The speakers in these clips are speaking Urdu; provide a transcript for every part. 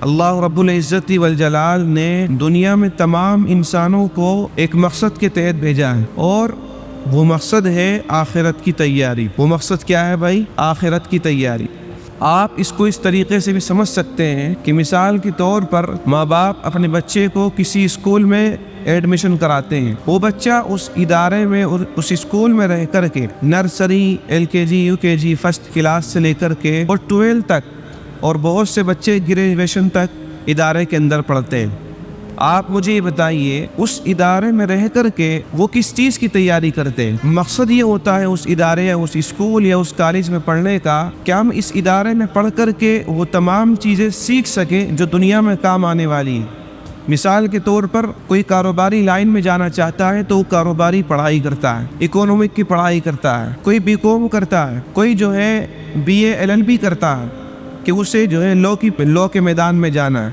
اللہ رب العزت والجلال نے دنیا میں تمام انسانوں کو ایک مقصد کے تحت بھیجا ہے، اور وہ مقصد ہے آخرت کی تیاری۔ وہ مقصد کیا ہے بھائی؟ آخرت کی تیاری۔ آپ اس کو اس طریقے سے بھی سمجھ سکتے ہیں کہ مثال کے طور پر ماں باپ اپنے بچے کو کسی اسکول میں ایڈمیشن کراتے ہیں، وہ بچہ اس ادارے میں اس اسکول میں رہ کر کے nursery, LKG UKG first class سے لے کر کے اور 12 تک، اور بہت سے بچے گریجویشن تک ادارے کے اندر پڑھتے ہیں۔ آپ مجھے یہ بتائیے اس ادارے میں رہ کر کے وہ کس چیز کی تیاری کرتے ہیں؟ مقصد یہ ہوتا ہے اس ادارے یا اس اسکول یا اس کالج میں پڑھنے کا کہ ہم اس ادارے میں پڑھ کر کے وہ تمام چیزیں سیکھ سکیں جو دنیا میں کام آنے والی ہیں۔ مثال کے طور پر کوئی کاروباری لائن میں جانا چاہتا ہے تو وہ کاروباری پڑھائی کرتا ہے، اکونومک کی پڑھائی کرتا ہے، کوئی BCom کرتا ہے، کوئی جو ہے BA LLB کرتا ہے کہ اسے جو ہے لا کے میدان میں جانا ہے،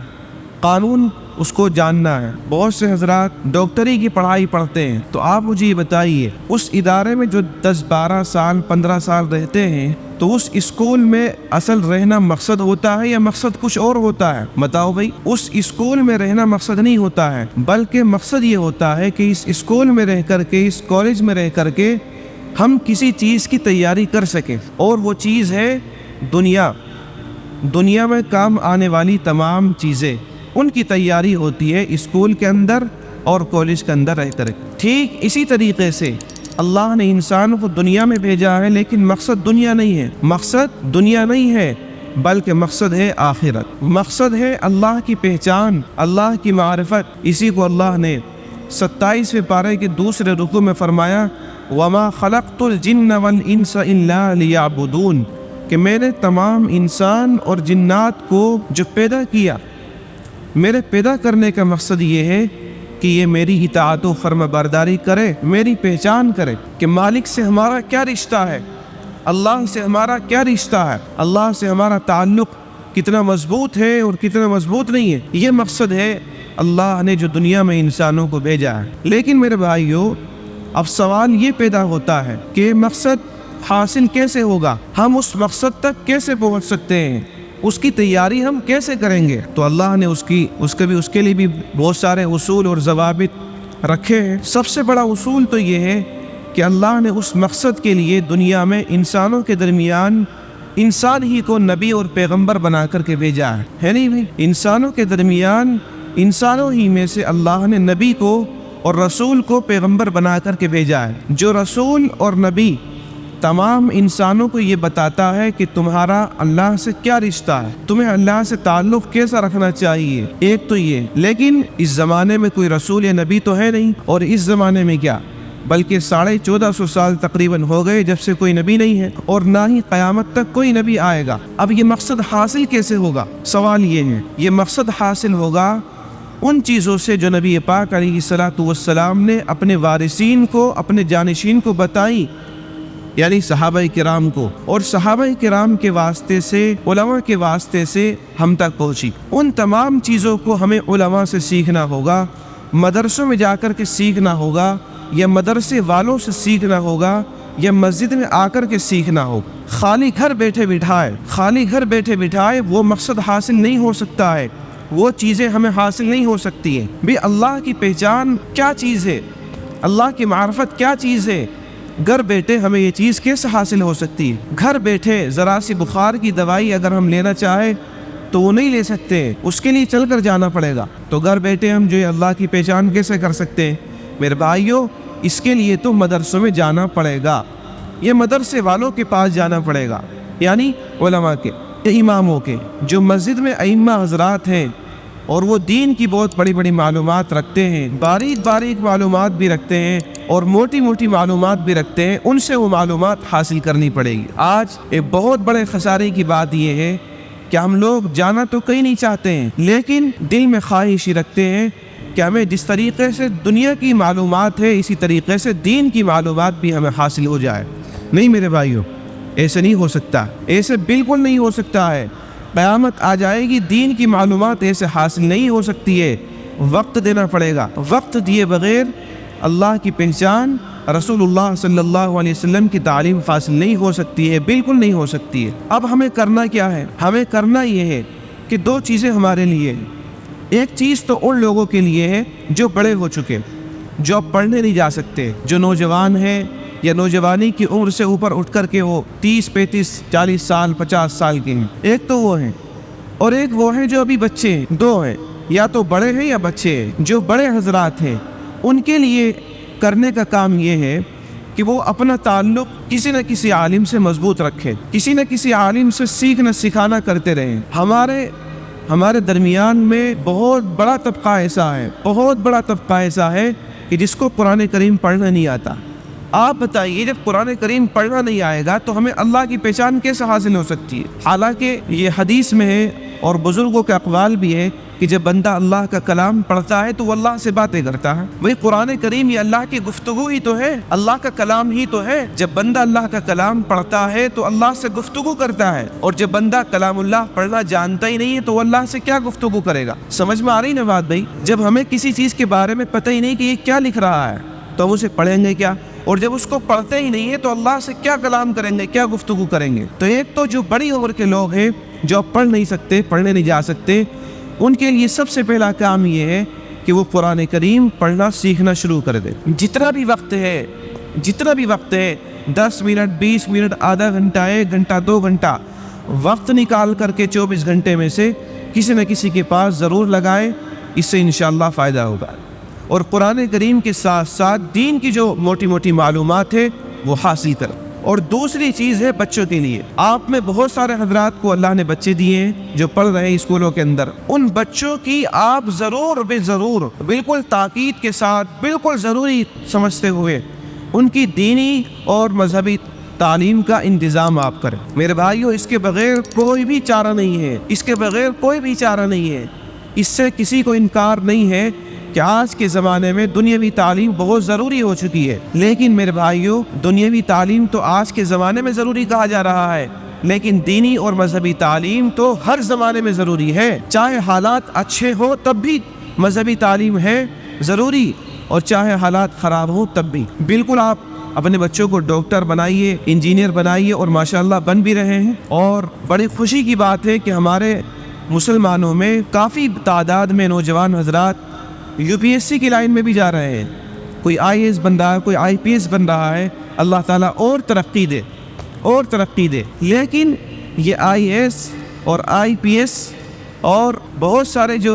قانون اس کو جاننا ہے۔ بہت سے حضرات ڈاکٹری کی پڑھائی پڑھتے ہیں۔ تو آپ مجھے یہ بتائیے اس ادارے میں جو 10 12 سال 15 سال رہتے ہیں تو اس اسکول میں اصل رہنا مقصد ہوتا ہے یا مقصد کچھ اور ہوتا ہے؟ بتاؤ بھائی۔ اس اسکول میں رہنا مقصد نہیں ہوتا ہے، بلکہ مقصد یہ ہوتا ہے کہ اس اسکول میں رہ کر کے، اس کالج میں رہ کر کے ہم کسی چیز کی تیاری کر سکیں، اور وہ چیز ہے دنیا میں کام آنے والی تمام چیزیں، ان کی تیاری ہوتی ہے اسکول کے اندر اور کالج کے اندر رہ کر۔ ٹھیک اسی طریقے سے اللہ نے انسان کو دنیا میں بھیجا ہے، لیکن مقصد دنیا نہیں ہے، مقصد دنیا نہیں ہے، بلکہ مقصد ہے آخرت، مقصد ہے اللہ کی پہچان، اللہ کی معرفت۔ اسی کو اللہ نے 27ویں پارے کے دوسرے رکوع میں فرمایا وَمَا خَلَقْتُ الْجِنَّ وَالْإِنسَ إِلَّا لِيَعْبُدُونَ، کہ میں نے تمام انسان اور جنات کو جو پیدا کیا، میرے پیدا کرنے کا مقصد یہ ہے کہ یہ میری اطاعت و فرما برداری کرے، میری پہچان کرے کہ مالک سے ہمارا کیا رشتہ ہے، اللہ سے ہمارا کیا رشتہ ہے، اللہ سے ہمارا تعلق کتنا مضبوط ہے اور کتنا مضبوط نہیں ہے۔ یہ مقصد ہے اللہ نے جو دنیا میں انسانوں کو بھیجا ہے۔ لیکن میرے بھائیوں، اب سوال یہ پیدا ہوتا ہے کہ مقصد حاصل کیسے ہوگا؟ ہم اس مقصد تک کیسے پہنچ سکتے ہیں؟ اس کی تیاری ہم کیسے کریں گے؟ تو اللہ نے اس کے لیے بھی بہت سارے اصول اور ضوابط رکھے ہیں۔ سب سے بڑا اصول تو یہ ہے کہ اللہ نے اس مقصد کے لیے دنیا میں انسانوں کے درمیان انسان ہی کو نبی اور پیغمبر بنا کر کے بھیجا ہے نہیں بھائی؟ انسانوں کے درمیان انسانوں ہی میں سے اللہ نے نبی کو اور رسول کو پیغمبر بنا کر کے بھیجا ہے۔ جو رسول اور نبی تمام انسانوں کو یہ بتاتا ہے کہ تمہارا اللہ سے کیا رشتہ ہے، تمہیں اللہ سے تعلق کیسا رکھنا چاہیے، ایک تو یہ۔ لیکن اس زمانے میں کوئی رسول یا نبی تو ہے نہیں، اور اس زمانے میں کیا بلکہ 1450 سال تقریباً ہو گئے جب سے کوئی نبی نہیں ہے، اور نہ ہی قیامت تک کوئی نبی آئے گا۔ اب یہ مقصد حاصل کیسے ہوگا؟ سوال یہ ہے، یہ مقصد حاصل ہوگا ان چیزوں سے جو نبی پاک علیہ الصلوۃ والسلام نے اپنے وارثین کو، اپنے جانشین کو بتائی، یعنی صحابہ کرام کو، اور صحابہ کرام کے واسطے سے، علماء کے واسطے سے ہم تک پہنچی۔ ان تمام چیزوں کو ہمیں علماء سے سیکھنا ہوگا، مدرسوں میں جا کر کے سیکھنا ہوگا، یا مدرسے والوں سے سیکھنا ہوگا، یا مسجد میں آ کر کے سیکھنا ہوگا۔ خالی گھر بیٹھے بٹھائے وہ مقصد حاصل نہیں ہو سکتا ہے، وہ چیزیں ہمیں حاصل نہیں ہو سکتی ہیں۔ بھی اللہ کی پہچان کیا چیز ہے، اللہ کی معرفت کیا چیز ہے، گھر بیٹھے ہمیں یہ چیز کیسے حاصل ہو سکتی ہے؟ گھر بیٹھے ذرا سی بخار کی دوائی اگر ہم لینا چاہیں تو وہ نہیں لے سکتے، اس کے لیے چل کر جانا پڑے گا۔ تو گھر بیٹھے ہم جو ہے اللہ کی پہچان کیسے کر سکتے ہیں؟ میرے بھائیوں، اس کے لیے تو مدرسوں میں جانا پڑے گا، یہ مدرسے والوں کے پاس جانا پڑے گا، یعنی علماء کے، اماموں کے، جو مسجد میں ائمہ حضرات ہیں اور وہ دین کی بہت بڑی بڑی معلومات رکھتے ہیں، باریک معلومات بھی رکھتے ہیں اور موٹی معلومات بھی رکھتے ہیں، ان سے وہ معلومات حاصل کرنی پڑے گی۔ آج ایک بہت بڑے خسارے کی بات یہ ہے کہ ہم لوگ جانا تو کہیں نہیں چاہتے ہیں، لیکن دل میں خواہش ہی رکھتے ہیں کہ ہمیں جس طریقے سے دنیا کی معلومات ہے اسی طریقے سے دین کی معلومات بھی ہمیں حاصل ہو جائے۔ نہیں میرے بھائیوں، ایسے نہیں ہو سکتا، ایسے بالکل نہیں ہو سکتا ہے۔ قیامت آ جائے گی، دین کی معلومات ایسے حاصل نہیں ہو سکتی ہے، وقت دینا پڑے گا۔ وقت دیے بغیر اللہ کی پہچان، رسول اللہ صلی اللہ علیہ وسلم کی تعلیم حاصل نہیں ہو سکتی ہے، بالکل نہیں ہو سکتی ہے۔ اب ہمیں کرنا کیا ہے؟ ہمیں کرنا یہ ہے کہ دو چیزیں ہمارے لیے ہیں۔ ایک چیز تو ان لوگوں کے لیے ہے جو بڑے ہو چکے، جو اب پڑھنے نہیں جا سکتے، جو نوجوان ہیں یا نوجوانی کی عمر سے اوپر اٹھ کر کے وہ 30 35 40 سال 50 سال کے ہیں، ایک تو وہ ہیں، اور ایک وہ ہیں جو ابھی بچے ہیں۔ دو ہیں، یا تو بڑے ہیں یا بچے ہیں۔ جو بڑے حضرات ہیں ان کے لیے کرنے کا کام یہ ہے کہ وہ اپنا تعلق کسی نہ کسی عالم سے مضبوط رکھیں، کسی نہ کسی عالم سے سیکھنا سکھانا کرتے رہیں۔ ہمارے درمیان میں بہت بڑا طبقہ ایسا ہے کہ جس کو قرآن کریم پڑھنا نہیں آتا۔ آپ بتائیے، جب قرآن کریم پڑھنا نہیں آئے گا تو ہمیں اللہ کی پہچان کیسے حاصل ہو سکتی ہے؟ حالانکہ یہ حدیث میں ہے اور بزرگوں کے اقوال بھی ہے کہ جب بندہ اللہ کا کلام پڑھتا ہے تو وہ اللہ سے باتیں کرتا ہے۔ وہی قرآن کریم یہ اللہ کی گفتگو ہی تو ہے، اللہ کا کلام ہی تو ہے۔ جب بندہ اللہ کا کلام پڑھتا ہے تو اللہ سے گفتگو کرتا ہے، اور جب بندہ کلام اللہ پڑھنا جانتا ہی نہیں ہے تو وہ اللہ سے کیا گفتگو کرے گا؟ سمجھ میں آ رہی نا بات بھائی؟ جب ہمیں کسی چیز کے بارے میں پتہ ہی نہیں کہ یہ کیا لکھ رہا ہے تو ہم اسے پڑھیں گے کیا؟ اور جب اس کو پڑھتے ہی نہیں ہے تو اللہ سے کیا کلام کریں گے، کیا گفتگو کریں گے؟ تو ایک تو جو بڑی عمر کے لوگ ہیں جو پڑھ نہیں سکتے، پڑھنے نہیں جا سکتے، ان کے لیے سب سے پہلا کام یہ ہے کہ وہ قرآن کریم پڑھنا سیکھنا شروع کر دے۔ جتنا بھی وقت ہے 10 منٹ 20 منٹ، آدھا گھنٹہ 1 گھنٹہ 2 گھنٹہ وقت نکال کر کے 24 گھنٹے میں سے کسی نہ کسی کے پاس ضرور لگائے، اس سے انشاءاللہ فائدہ ہوگا۔ اور قرآن کریم کے ساتھ ساتھ دین کی جو موٹی موٹی معلومات ہے وہ حاصل کر۔ اور دوسری چیز ہے بچوں کے لیے، آپ میں بہت سارے حضرات کو اللہ نے بچے دیے ہیں جو پڑھ رہے ہیں اسکولوں کے اندر، ان بچوں کی آپ ضرور بالکل تاکید کے ساتھ، بالکل ضروری سمجھتے ہوئے ان کی دینی اور مذہبی تعلیم کا انتظام آپ کریں۔ میرے بھائیوں، اس کے بغیر کوئی بھی چارہ نہیں ہے، اس سے کسی کو انکار نہیں ہے کہ آج کے زمانے میں دنیاوی تعلیم بہت ضروری ہو چکی ہے، لیکن میرے بھائیوں، دنیاوی تعلیم تو آج کے زمانے میں ضروری کہا جا رہا ہے، لیکن دینی اور مذہبی تعلیم تو ہر زمانے میں ضروری ہے۔ چاہے حالات اچھے ہوں تب بھی مذہبی تعلیم ہے ضروری، اور چاہے حالات خراب ہوں تب بھی۔ بالکل آپ اپنے بچوں کو ڈاکٹر بنائیے، انجینئر بنائیے، اور ماشاءاللہ بن بھی رہے ہیں۔ اور بڑی خوشی کی بات ہے کہ ہمارے مسلمانوں میں کافی تعداد میں نوجوان حضرات UPSC کی لائن میں بھی جا رہے ہیں، کوئی IAS بن رہا ہے، کوئی IPS بن رہا ہے۔ اللہ تعالیٰ اور ترقی دے۔ لیکن یہ IAS اور IPS اور بہت سارے جو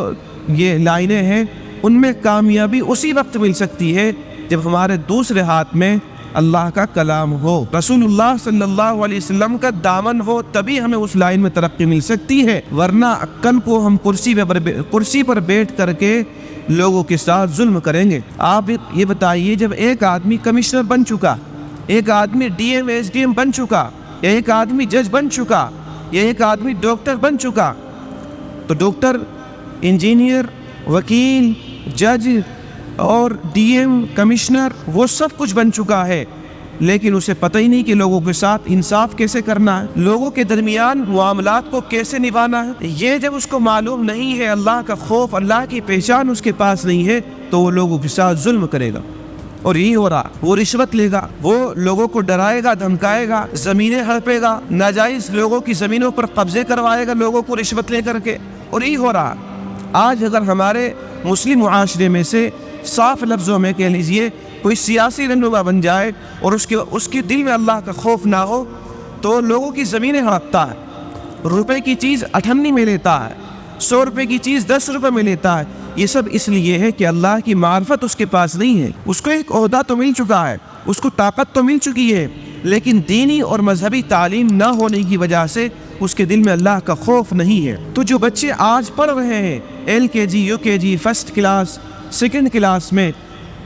یہ لائنیں ہیں ان میں کامیابی اسی وقت مل سکتی ہے جب ہمارے دوسرے ہاتھ میں اللہ کا کلام ہو، رسول اللہ صلی اللہ علیہ وسلم کا دامن ہو، تبھی ہمیں اس لائن میں ترقی مل سکتی ہے۔ ورنہ کل کو ہم کرسی پر بیٹھ کر کے لوگوں کے ساتھ ظلم کریں گے۔ آپ یہ بتائیے، جب ایک آدمی کمشنر بن چکا، ایک آدمی DM SDM بن چکا، یا ایک آدمی جج بن چکا، یا ایک آدمی ڈاکٹر بن چکا، تو ڈاکٹر، انجینئر، وکیل، جج اور DM کمشنر وہ سب کچھ بن چکا ہے، لیکن اسے پتہ ہی نہیں کہ لوگوں کے ساتھ انصاف کیسے کرنا ہے، لوگوں کے درمیان معاملات کو کیسے نبھانا ہے۔ یہ جب اس کو معلوم نہیں ہے، اللہ کا خوف، اللہ کی پہچان اس کے پاس نہیں ہے، تو وہ لوگوں کے ساتھ ظلم کرے گا۔ اور یہی ہو رہا، وہ رشوت لے گا، وہ لوگوں کو ڈرائے گا، دھمکائے گا، زمینیں ہڑپے گا، ناجائز لوگوں کی زمینوں پر قبضے کروائے گا لوگوں کو رشوت لے کر کے۔ اور یہی ہو رہا آج اگر ہمارے مسلم معاشرے میں سے صاف لفظوں میں کہہ لیجئے کوئی سیاسی رہنما بن جائے اور اس کے دل میں اللہ کا خوف نہ ہو، تو لوگوں کی زمینیں ہڑپتا ہے، روپے کی چیز 98 میں لیتا ہے، 100 روپے کی چیز 10 روپے میں لیتا ہے۔ یہ سب اس لیے ہے کہ اللہ کی معرفت اس کے پاس نہیں ہے۔ اس کو ایک عہدہ تو مل چکا ہے، اس کو طاقت تو مل چکی ہے، لیکن دینی اور مذہبی تعلیم نہ ہونے کی وجہ سے اس کے دل میں اللہ کا خوف نہیں ہے۔ تو جو بچے آج پڑھ رہے ہیں LKG UKG first class second class میں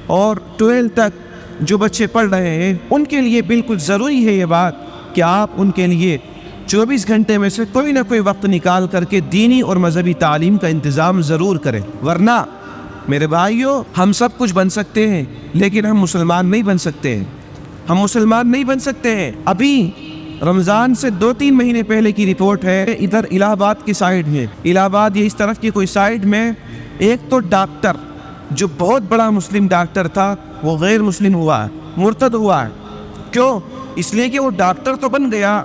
اور 12 تک جو بچے پڑھ رہے ہیں، ان کے لیے بالکل ضروری ہے یہ بات کہ آپ ان کے لیے 24 گھنٹے میں سے کوئی نہ کوئی وقت نکال کر کے دینی اور مذہبی تعلیم کا انتظام ضرور کریں۔ ورنہ میرے بھائیوں، ہم سب کچھ بن سکتے ہیں لیکن ہم مسلمان نہیں بن سکتے ہیں۔ ابھی رمضان سے 2-3 مہینے پہلے کی رپورٹ ہے، ادھر الہ آباد کی سائیڈ میں، الہ آباد یہ اس طرف کی کوئی سائیڈ میں، ایک تو ڈاکٹر جو بہت بڑا مسلم ڈاکٹر تھا وہ غیر مسلم ہوا ہے، مرتد ہوا ہے۔ کیوں؟ اس لیے کہ وہ ڈاکٹر تو بن گیا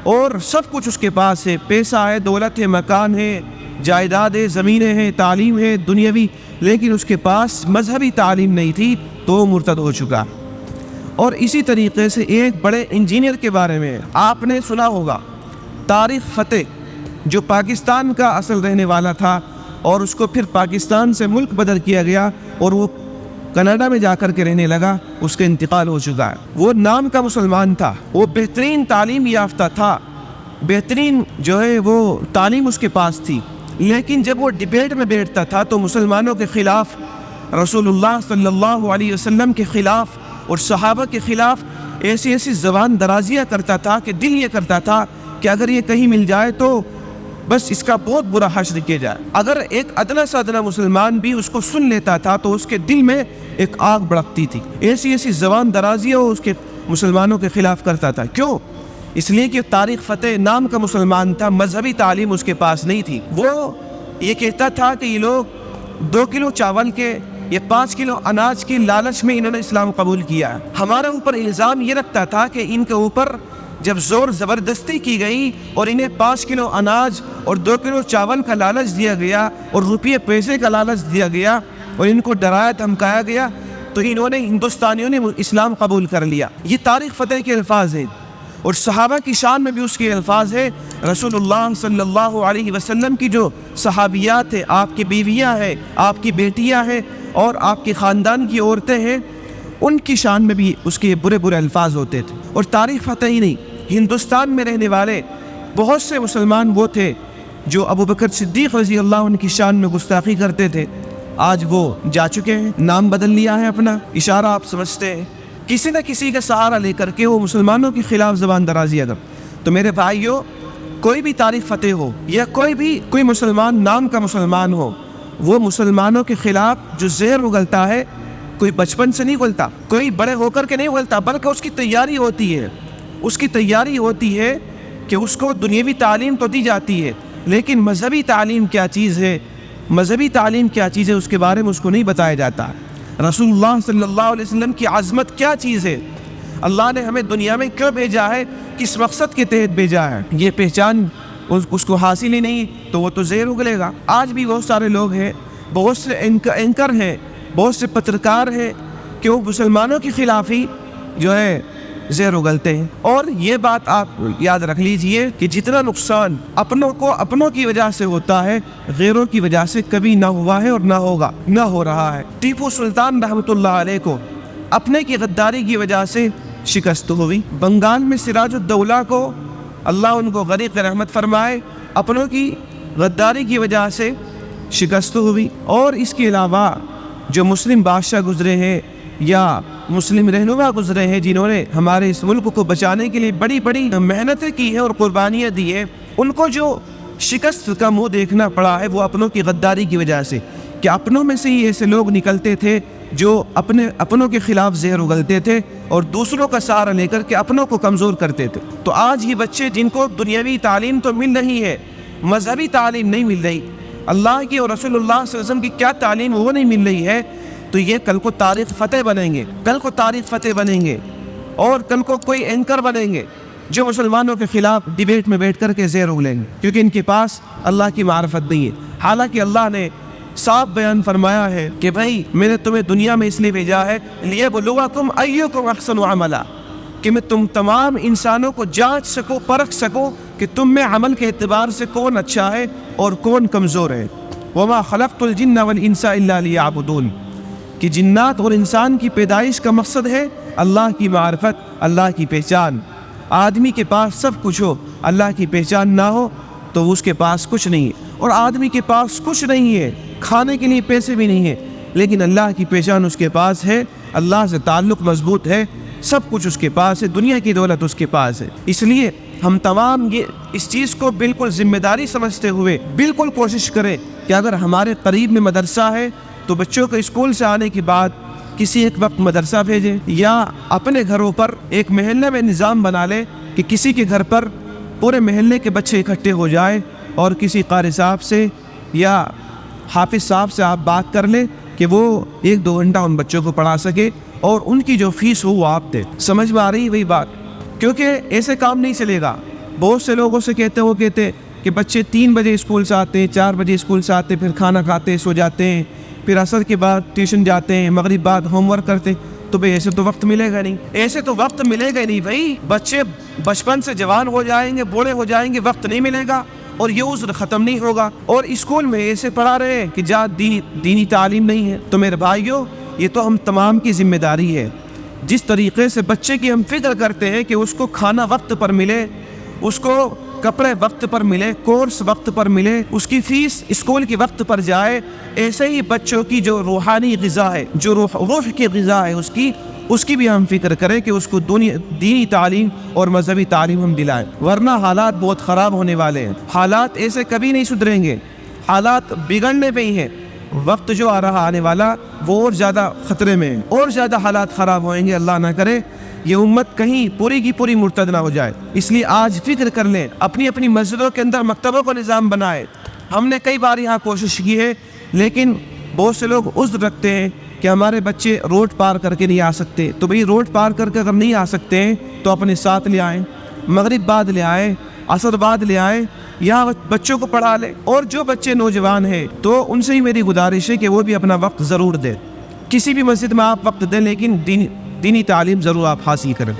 اور سب کچھ اس کے پاس ہے، پیسہ ہے، دولت ہے، مکان ہے، جائیدادیں، زمینیں ہیں، تعلیم ہے دنیاوی، لیکن اس کے پاس مذہبی تعلیم نہیں تھی تو وہ مرتد ہو چکا۔ اور اسی طریقے سے ایک بڑے انجینئر کے بارے میں آپ نے سنا ہوگا، طارق فتح، جو پاکستان کا اصل رہنے والا تھا اور اس کو پھر پاکستان سے ملک بدل کیا گیا اور وہ کینیڈا میں جا کر کے رہنے لگا، اس کا انتقال ہو چکا ہے۔ وہ نام کا مسلمان تھا، وہ بہترین تعلیم یافتہ تھا، بہترین جو ہے وہ تعلیم اس کے پاس تھی، لیکن جب وہ ڈبیٹ میں بیٹھتا تھا تو مسلمانوں کے خلاف، رسول اللہ صلی اللہ علیہ وسلم کے خلاف اور صحابہ کے خلاف ایسی ایسی زبان درازیاں کرتا تھا کہ دل یہ کرتا تھا کہ اگر یہ کہیں مل جائے تو بس اس کا بہت برا حشر کیا جائے۔ اگر ایک ادنا سے ادنا مسلمان بھی اس کو سن لیتا تھا تو اس کے دل میں ایک آگ بھڑکتی تھی، ایسی ایسی زبان درازیاں وہ اس کے مسلمانوں کے خلاف کرتا تھا۔ کیوں؟ اس لیے کہ طارق فتح نام کا مسلمان تھا، مذہبی تعلیم اس کے پاس نہیں تھی۔ وہ یہ کہتا تھا کہ یہ لوگ 2 کلو چاول کے یا 5 کلو اناج کے لالچ میں انہوں نے اسلام قبول کیا ہے۔ ہمارے اوپر الزام یہ رکھتا تھا کہ ان کے اوپر جب زور زبردستی کی گئی اور انہیں 5 کلو اناج اور 2 کلو چاول کا لالچ دیا گیا اور روپیے پیسے کا لالچ دیا گیا اور ان کو ڈرایا دھمکایا گیا تو انہوں نے ہندوستانیوں نے اسلام قبول کر لیا۔ یہ طارق فتح کے الفاظ ہیں، اور صحابہ کی شان میں بھی اس کے الفاظ ہیں۔ رسول اللہ صلی اللہ علیہ وسلم کی جو صحابیات ہیں، آپ کی بیویاں ہیں، آپ کی بیٹیاں ہیں اور آپ کے خاندان کی عورتیں ہیں، ان کی شان میں بھی اس کے برے برے الفاظ ہوتے تھے۔ اور طارق فتح ہی نہیں، ہندوستان میں رہنے والے بہت سے مسلمان وہ تھے جو ابو بکر صدیق رضی اللہ عنہ کی شان میں گستاخی کرتے تھے۔ آج وہ جا چکے ہیں، نام بدل لیا ہے اپنا، اشارہ آپ سمجھتے ہیں، کسی نہ کسی کا سہارا لے کر کے وہ مسلمانوں کے خلاف زبان درازی اگر۔ تو میرے بھائیوں، کوئی بھی طارق فتح ہو یا کوئی مسلمان نام کا مسلمان ہو، وہ مسلمانوں کے خلاف جو زہر اگلتا ہے، کوئی بچپن سے نہیں اگلتا، کوئی بڑے ہو کر کے نہیں اگلتا، بلکہ اس کی تیاری ہوتی ہے۔ اس کی تیاری ہوتی ہے کہ اس کو دنیاوی تعلیم تو دی جاتی ہے، لیکن مذہبی تعلیم کیا چیز ہے، مذہبی تعلیم کیا چیز ہے، اس کے بارے میں اس کو نہیں بتایا جاتا۔ رسول اللہ صلی اللہ علیہ وسلم کی عظمت کیا چیز ہے، اللہ نے ہمیں دنیا میں کیوں بھیجا ہے، کس مقصد کے تحت بھیجا ہے، یہ پہچان اس کو حاصل ہی نہیں تو وہ تو زہر اگلے گا۔ آج بھی بہت سارے لوگ ہیں، بہت سے اینکر ہیں، بہت سے پترکار ہیں کہ وہ مسلمانوں کے خلاف ہی جو ہے زہر اگلتے ہیں۔ اور یہ بات آپ یاد رکھ لیجئے کہ جتنا نقصان اپنوں کی وجہ سے ہوتا ہے، غیروں کی وجہ سے کبھی نہ ہوا ہے اور نہ ہو رہا ہے۔ ٹیپو سلطان رحمۃ اللہ علیہ کو اپنے کی غداری کی وجہ سے شکست ہوئی۔ بنگال میں سراج الدولہ کو اللہ ان کو غریق رحمت فرمائے، اپنوں کی غداری کی وجہ سے شکست ہوئی۔ اور اس کے علاوہ جو مسلم بادشاہ گزرے ہیں یا مسلم رہنما گزرے ہیں جنہوں نے ہمارے اس ملک کو بچانے کے لیے بڑی بڑی محنتیں کی ہیں اور قربانیاں دی ہیں، ان کو جو شکست کا منہ دیکھنا پڑا ہے وہ اپنوں کی غداری کی وجہ سے، کہ اپنوں میں سے ہی ایسے لوگ نکلتے تھے جو اپنوں کے خلاف زہر اگلتے تھے اور دوسروں کا سہارا لے کر کے اپنوں کو کمزور کرتے تھے۔ تو آج یہ بچے جن کو دنیاوی تعلیم تو مل رہی ہے، مذہبی تعلیم نہیں مل رہی، اللہ کی اور رسول اللہ صلی اللہ علیہ وسلم کی کیا تعلیم وہ نہیں مل رہی ہے، تو یہ کل کو طارق فتح بنیں گے اور کل کو کوئی اینکر بنیں گے جو مسلمانوں کے خلاف ڈیبیٹ میں بیٹھ کر کے زہر اگلیں گے، کیونکہ ان کے پاس اللہ کی معرفت نہیں ہے۔ حالانکہ اللہ نے صاف بیان فرمایا ہے کہ بھائی میں نے تمہیں دنیا میں اس لیے بھیجا ہے لِيَبْلُوَكُمْ أَيُّكُمْ أَحْسَنُ عَمَلًا، کہ میں تم تمام انسانوں کو جانچ سکوں، پرکھ سکوں کہ تم میں عمل کے اعتبار سے کون اچھا ہے اور کون کمزور ہے۔ وَمَا خَلَقْتُ الْجِنَّ وَالْإِنسَ إِلَّا لِيَعْبُدُونِ، کہ جنات اور انسان کی پیدائش کا مقصد ہے اللہ کی معرفت، اللہ کی پہچان۔ آدمی کے پاس سب کچھ ہو، اللہ کی پہچان نہ ہو تو اس کے پاس کچھ نہیں ہے۔ اور آدمی کے پاس کچھ نہیں ہے، کھانے کے لیے پیسے بھی نہیں ہیں، لیکن اللہ کی پہچان اس کے پاس ہے، اللہ سے تعلق مضبوط ہے، سب کچھ اس کے پاس ہے، دنیا کی دولت اس کے پاس ہے۔ اس لیے ہم تمام اس چیز کو بالکل ذمہ داری سمجھتے ہوئے بالکل کوشش کریں کہ اگر ہمارے قریب میں مدرسہ ہے تو بچوں کو اسکول سے آنے کے بعد کسی ایک وقت مدرسہ بھیجیں، یا اپنے گھروں پر ایک محلے میں نظام بنا لیں کہ کسی کے گھر پر پورے محلے کے بچے اکٹھے ہو جائیں اور کسی قاری صاحب سے یا حافظ صاحب سے آپ بات کر لیں کہ وہ 1-2 گھنٹہ ان بچوں کو پڑھا سکے اور ان کی جو فیس ہو وہ آپ دیں۔ سمجھ میں آ رہی ہے وہی بات؟ کیونکہ ایسے کام نہیں چلے گا۔ بہت سے لوگوں سے وہ کہتے کہ بچے 3 بجے اسکول سے آتے ہیں، 4 بجے اسکول سے آتے ہیں، پھر کھانا کھاتے ہیں، سو جاتے ہیں، پھر عصر کے بعد ٹیوشن جاتے ہیں، مغرب بعد ہوم ورک کرتے ہیں، تو بھئی ایسے تو وقت ملے گا نہیں، ایسے تو وقت ملے گا نہیں بھائی. بچے بچپن سے جوان ہو جائیں گے، بوڑھے ہو جائیں گے، وقت نہیں ملے گا اور یہ عذر ختم نہیں ہوگا. اور اسکول میں ایسے پڑھا رہے ہیں کہ جہاں دینی تعلیم نہیں ہے. تو میرے بھائیوں، یہ تو ہم تمام کی ذمہ داری ہے. جس طریقے سے بچے کی ہم فکر کرتے ہیں کہ اس کو کھانا وقت پر ملے، اس کو کپڑے وقت پر ملے، کورس وقت پر ملے، اس کی فیس اسکول کی وقت پر جائے، ایسے ہی بچوں کی جو روحانی غذا ہے، جو روح کی غذا ہے اس کی بھی ہم فکر کریں کہ اس کو دینی تعلیم اور مذہبی تعلیم ہم دلائیں. ورنہ حالات بہت خراب ہونے والے ہیں. حالات ایسے کبھی نہیں سدھریں گے، حالات بگڑنے پہ ہی ہیں. وقت جو آ رہا آنے والا وہ اور زیادہ خطرے میں ہے، اور زیادہ حالات خراب ہوئیں گے. اللہ نہ کرے یہ امت کہیں پوری کی پوری مرتد نہ ہو جائے. اس لیے آج فکر کر لیں، اپنی مسجدوں کے اندر مکتبوں کو نظام بنائے. ہم نے کئی بار یہاں کوشش کی ہے، لیکن بہت سے لوگ عذر رکھتے ہیں کہ ہمارے بچے روڈ پار کر کے نہیں آ سکتے. تو بھئی روڈ پار کر کے اگر نہیں آ سکتے ہیں تو اپنے ساتھ لے آئیں، مغرب بعد لے آئیں، عصر بعد لے آئیں، یہاں بچوں کو پڑھا لیں. اور جو بچے نوجوان ہیں تو ان سے ہی میری گزارش ہے کہ وہ بھی اپنا وقت ضرور دیں. کسی بھی مسجد میں آپ وقت دیں، لیکن دینی تعلیم ضرور آپ حاصل کریں.